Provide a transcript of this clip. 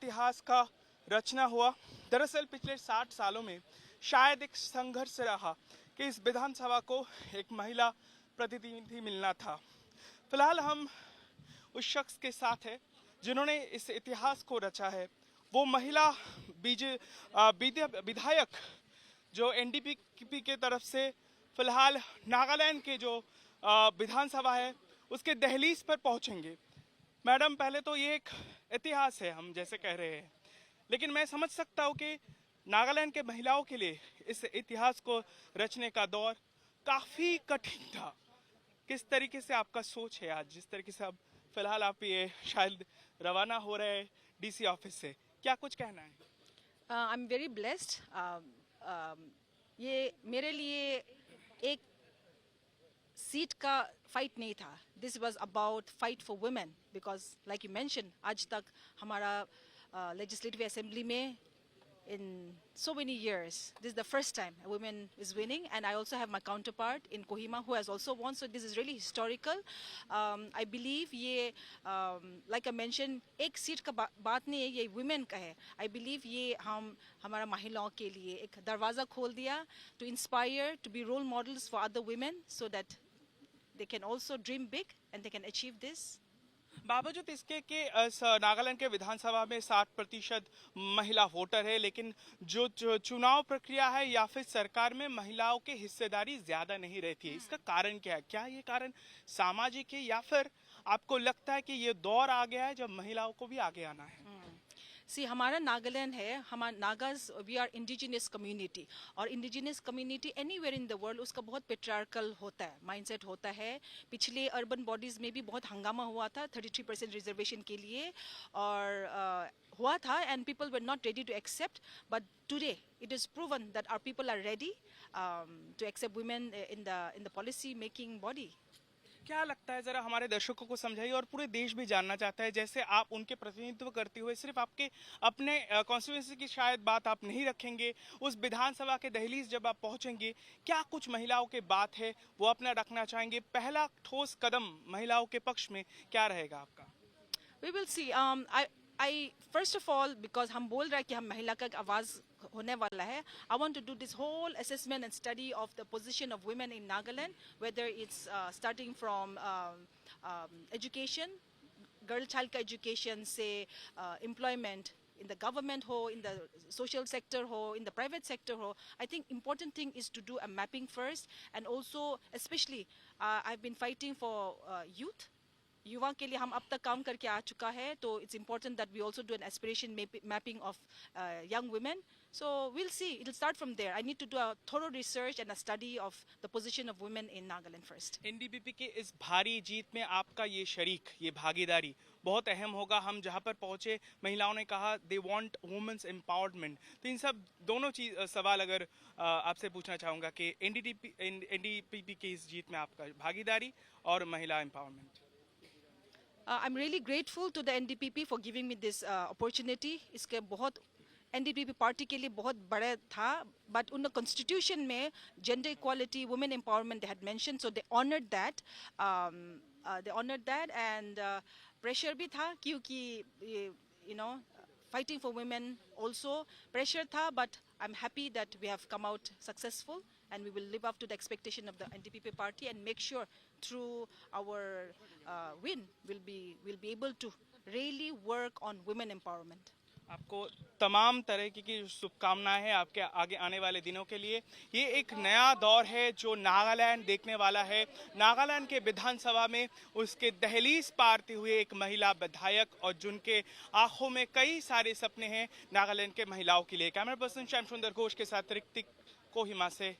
इतिहास का रचना हुआ। दरअसल पिछले 60 सालों में शायद एक संघर्ष रहा कि इस विधानसभा को एक महिला प्रतिनिधि मिलना था। फिलहाल हम उस शख्स के साथ हैं जिन्होंने इस इतिहास को रचा है। वो महिला विधायक जो एनडीपी के तरफ से फिलहाल नागालैंड के जो विधानसभा है उसके दहलीज पर पहुंचेंगे। मैडम, पहले तो ये एक इतिहास है, हम जैसे कह रहे हैं, लेकिन मैं समझ सकता हूँ कि नागालैंड के महिलाओं के लिए इस इतिहास को रचने का दौर काफ़ी कठिन था। किस तरीके से आपका सोच है आज, जिस तरीके से अब फिलहाल आप ये शायद रवाना हो रहे हैं डीसी ऑफिस से, क्या कुछ कहना है? I am very blessed. ये मेरे लिए एक सीट का फाइट नहीं था। This was about fight for women, because like you mention, आज तक हमारा लेजिस्लेटिव असेंबली में in so many years, this is the first time a woman is winning, and I also have my counterpart in Kohima who has also won, so this is really historical. I believe ये like I mentioned, एक seat का बात नहीं है, ये women का है। I believe ये हमारा महिलाओं के लिए एक दरवाज़ा खोल दिया to inspire, to be role models for other women so that they can also dream big and they can achieve this. बावजूद इसके कि नागालैंड के विधानसभा में 60% महिला वोटर है, लेकिन जो चुनाव प्रक्रिया है या फिर सरकार में महिलाओं की हिस्सेदारी ज्यादा नहीं रहती है। इसका कारण क्या है? क्या ये कारण सामाजिक है या फिर आपको लगता है कि ये दौर आ गया है जब महिलाओं को भी आगे आना है? सी, हमारा नागालैंड है, हमारा Nagas, we are indigenous community, और indigenous community anywhere in the world उसका बहुत पेट्रियार्कल होता है, माइंडसेट होता है। पिछले अर्बन बॉडीज में भी बहुत हंगामा हुआ था 33% रिजर्वेशन के लिए, और हुआ था, and people were not ready to accept, but today it is proven that our people are ready to accept women in the policy making body. क्या लगता है, जरा हमारे दर्शकों को समझाइए, और पूरे देश भी जानना चाहता है, जैसे आप उनके प्रतिनिधित्व करते हुए सिर्फ आपके अपने कॉन्स्टिट्यूएंसी की शायद बात आप नहीं रखेंगे, उस विधानसभा के दहलीज जब आप पहुंचेंगे, क्या कुछ महिलाओं के बात है वो अपना रखना चाहेंगे? पहला ठोस कदम महिलाओं के पक्ष में क्या रहेगा आपका? We will see. I first of all, because हम बोल रहे हैं कि हम महिला का आवाज होने वाला है, I want to do this whole assessment and study of the position of women in Nagaland, whether it's starting from education, girl child का education से employment in the government ho, in the social sector ho, in the private sector ho. I think important thing is to do a mapping first, and also especially I've been fighting for youth. युवा के लिए हम अब तक काम करके आ चुका है, तो it's important that we also do an aspiration mapping of young women, so will see, it will start from there. I need to do a thorough research and a study of the position of women in Nagaland first. NDPP की इस भारी जीत में आपका ये शरीक, ये भागीदारी बहुत अहम होगा। हम जहाँ पर पहुँचे, महिलाओं ने कहा दे वांट वुमेन्स एम्पावरमेंट, तो इन सब दोनों सवाल अगर आपसे पूछना चाहूँगा कि एनडीपीपी की इस जीत में आपका भागीदारी और महिला empowerment. I'm really grateful to the NDPP for giving me this opportunity. इसके बहुत NDPP पार्टी के लिए बहुत बड़ा था, but उन constitution में gender equality, women empowerment they had mentioned, so they honored that. And pressure भी था, क्योंकि you know, fighting for women also pressure था, but I'm happy that we have come out successful, and we will live up to the expectation of the NDPP party and make sure through our win we'll be able to really work on women empowerment. आपको तमाम तरह की शुभकामनाएं हैं आपके आगे आने वाले दिनों के लिए। ये एक नया दौर है जो नागालैंड देखने वाला है। नागालैंड के विधानसभा में उसके दहलीज पारते हुए एक महिला विधायक, और जिनके आंखों में कई सारे सपने हैं नागालैंड के महिलाओं के लिए। कैमरा पर्सन श्याम सुंदर घोष के साथ ऋतिक, कोहिमा से।